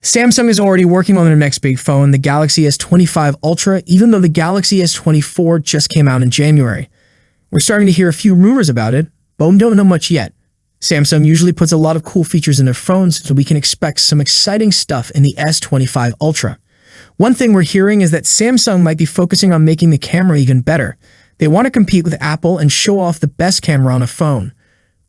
Samsung is already working on their next big phone, the Galaxy S25 Ultra, even though the Galaxy S24 just came out in January. We're starting to hear a few rumors about it, but we don't know much yet. Samsung usually puts a lot of cool features in their phones, so we can expect some exciting stuff in the S25 Ultra. One thing we're hearing is that Samsung might be focusing on making the camera even better. They want to compete with Apple and show off the best camera on a phone.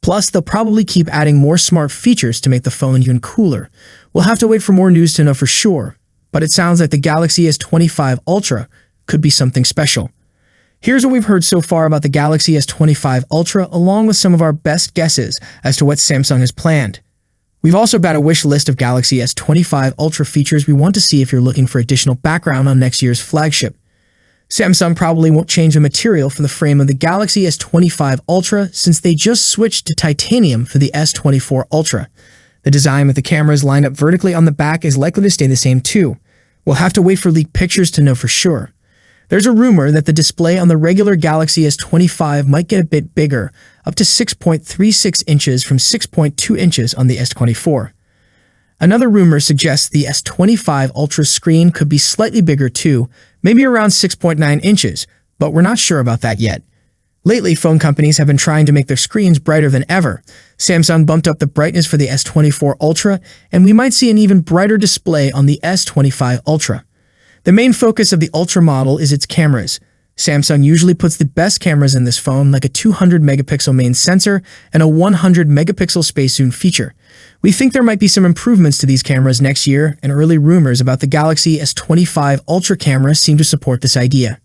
Plus, they'll probably keep adding more smart features to make the phone even cooler. We'll have to wait for more news to know for sure, but it sounds like the Galaxy S25 Ultra could be something special. Here's what we've heard so far about the Galaxy S25 Ultra, along with some of our best guesses as to what Samsung has planned. We've also got a wish list of Galaxy S25 Ultra features we want to see if you're looking for additional background on next year's flagship. Samsung probably won't change the material for the frame of the Galaxy S25 Ultra since they just switched to titanium for the S24 Ultra. The design with the cameras lined up vertically on the back is likely to stay the same too. We'll have to wait for leaked pictures to know for sure. There's a rumor that the display on the regular Galaxy S25 might get a bit bigger, up to 6.36 inches from 6.2 inches on the S24. Another rumor suggests the S25 Ultra screen could be slightly bigger too, maybe around 6.9 inches, but we're not sure about that yet. Lately, phone companies have been trying to make their screens brighter than ever. Samsung bumped up the brightness for the S24 Ultra, and we might see an even brighter display on the S25 Ultra. The main focus of the Ultra model is its cameras. Samsung usually puts the best cameras in this phone, like a 200-megapixel main sensor and a 100-megapixel space zoom feature. We think there might be some improvements to these cameras next year, and early rumors about the Galaxy S25 Ultra camera seem to support this idea.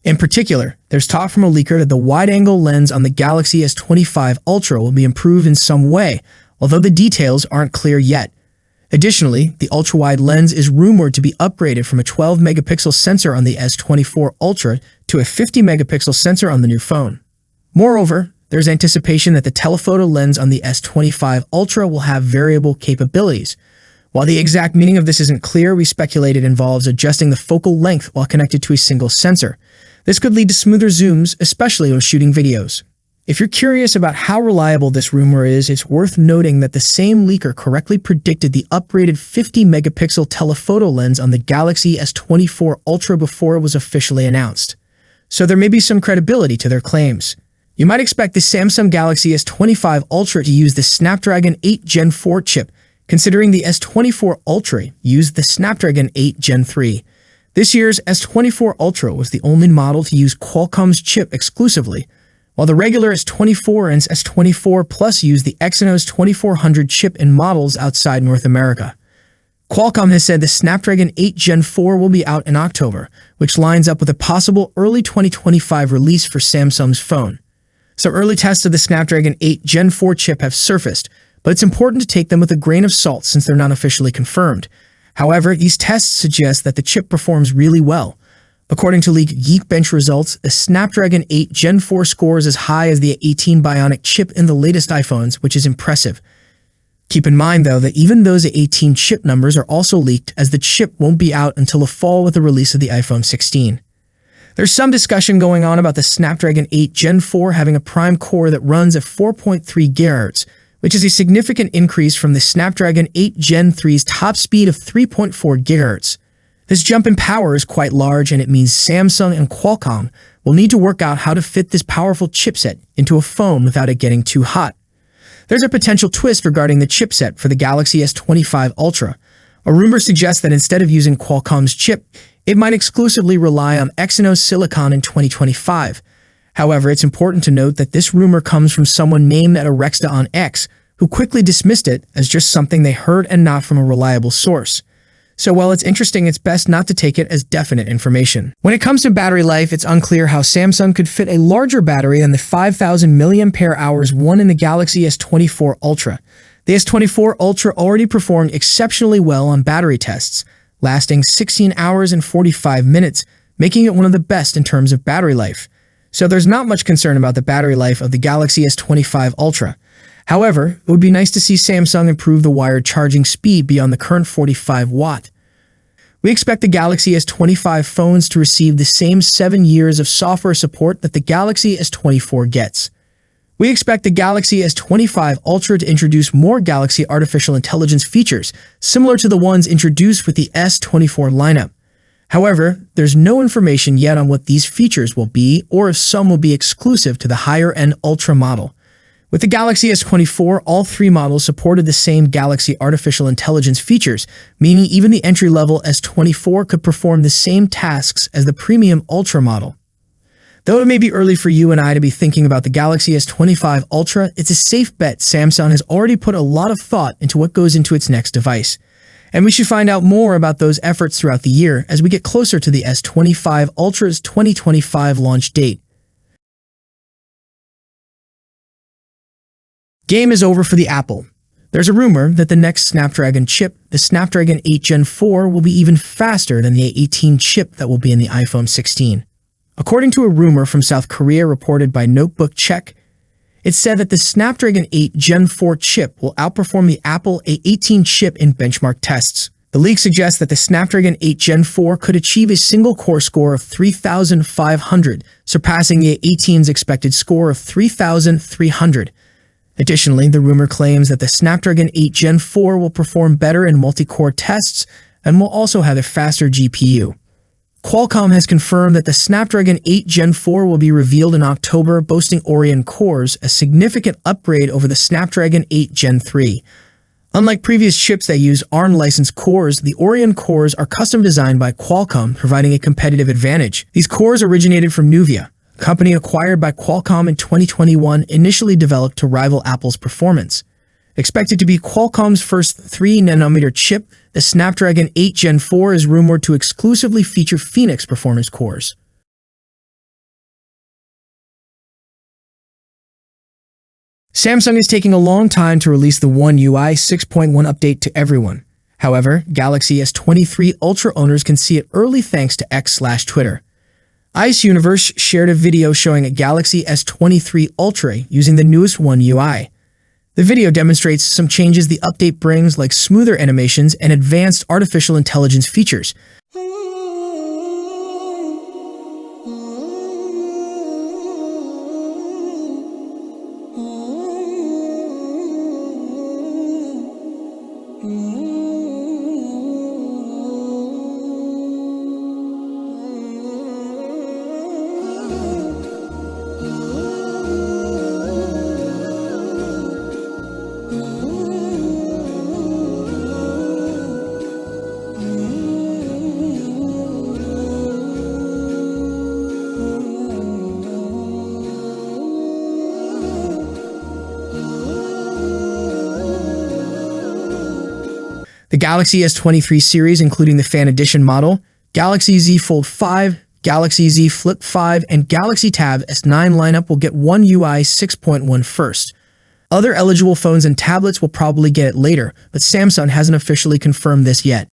In particular, there's talk from a leaker that the wide-angle lens on the Galaxy S25 Ultra will be improved in some way, although the details aren't clear yet. Additionally, the ultra-wide lens is rumored to be upgraded from a 12-megapixel sensor on the S24 Ultra to a 50-megapixel sensor on the new phone. Moreover, there's anticipation that the telephoto lens on the S25 Ultra will have variable capabilities. While the exact meaning of this isn't clear, we speculate it involves adjusting the focal length while connected to a single sensor. This could lead to smoother zooms, especially when shooting videos. If you're curious about how reliable this rumor is, it's worth noting that the same leaker correctly predicted the upgraded 50-megapixel telephoto lens on the Galaxy S24 Ultra before it was officially announced. So there may be some credibility to their claims. You might expect the Samsung Galaxy S25 Ultra to use the Snapdragon 8 Gen 4 chip, considering the S24 Ultra used the Snapdragon 8 Gen 3. This year's S24 Ultra was the only model to use Qualcomm's chip exclusively, while the regular S24 and S24 Plus use the Exynos 2400 chip in models outside North America. Qualcomm has said the Snapdragon 8 Gen 4 will be out in October, which lines up with a possible early 2025 release for Samsung's phone. Some early tests of the Snapdragon 8 Gen 4 chip have surfaced, but it's important to take them with a grain of salt since they're not officially confirmed. However, these tests suggest that the chip performs really well. According to leaked Geekbench results, the Snapdragon 8 Gen 4 scores as high as the 18 Bionic chip in the latest iPhones, which is impressive. Keep in mind, though, that even those 18 chip numbers are also leaked, as the chip won't be out until the fall with the release of the iPhone 16. There's some discussion going on about the Snapdragon 8 Gen 4 having a prime core that runs at 4.3 GHz, which is a significant increase from the Snapdragon 8 Gen 3's top speed of 3.4 GHz. This jump in power is quite large, and it means Samsung and Qualcomm will need to work out how to fit this powerful chipset into a phone without it getting too hot. There's a potential twist regarding the chipset for the Galaxy S25 Ultra. A rumor suggests that instead of using Qualcomm's chip, it might exclusively rely on Exynos Silicon in 2025. However, it's important to note that this rumor comes from someone named Arexta on X, who quickly dismissed it as just something they heard and not from a reliable source. So while it's interesting, it's best not to take it as definite information. When it comes to battery life, it's unclear how Samsung could fit a larger battery than the 5,000 mAh one in the Galaxy S24 Ultra. The S24 Ultra already performed exceptionally well on battery tests, lasting 16 hours and 45 minutes, making it one of the best in terms of battery life. So there's not much concern about the battery life of the Galaxy S25 Ultra. However, it would be nice to see Samsung improve the wired charging speed beyond the current 45 watt. We expect the Galaxy S25 phones to receive the same 7 years of software support that the Galaxy S24 gets. We expect the Galaxy S25 Ultra to introduce more Galaxy artificial intelligence features, similar to the ones introduced with the S24 lineup. However, there's no information yet on what these features will be or if some will be exclusive to the higher-end Ultra model. With the Galaxy S24, all three models supported the same Galaxy artificial intelligence features, meaning even the entry-level S24 could perform the same tasks as the premium Ultra model. Though it may be early for you and I to be thinking about the Galaxy S25 Ultra, it's a safe bet Samsung has already put a lot of thought into what goes into its next device. And we should find out more about those efforts throughout the year as we get closer to the S25 Ultra's 2025 launch date. Game is over for the Apple. There's a rumor that the next Snapdragon chip, the Snapdragon 8 Gen 4, will be even faster than the A18 chip that will be in the iPhone 16. According to a rumor from South Korea reported by Notebook Check, it said that the Snapdragon 8 Gen 4 chip will outperform the Apple A18 chip in benchmark tests. The leak suggests that the Snapdragon 8 Gen 4 could achieve a single-core score of 3,500, surpassing the A18's expected score of 3,300. Additionally, the rumor claims that the Snapdragon 8 Gen 4 will perform better in multi-core tests and will also have a faster GPU. Qualcomm has confirmed that the Snapdragon 8 Gen 4 will be revealed in October, boasting Oryon cores, a significant upgrade over the Snapdragon 8 Gen 3. Unlike previous chips that use ARM-licensed cores, the Oryon cores are custom designed by Qualcomm, providing a competitive advantage. These cores originated from Nuvia, a company acquired by Qualcomm in 2021, initially developed to rival Apple's performance. Expected to be Qualcomm's first 3nm chip, the Snapdragon 8 Gen 4 is rumored to exclusively feature Phoenix performance cores. Samsung is taking a long time to release the One UI 6.1 update to everyone. However, Galaxy S23 Ultra owners can see it early thanks to X/Twitter. Ice Universe shared a video showing a Galaxy S23 Ultra using the newest One UI. The video demonstrates some changes the update brings, like smoother animations and advanced artificial intelligence features. The Galaxy S23 series, including the Fan Edition model, Galaxy Z Fold 5, Galaxy Z Flip 5, and Galaxy Tab S9 lineup will get One UI 6.1 first. Other eligible phones and tablets will probably get it later, but Samsung hasn't officially confirmed this yet.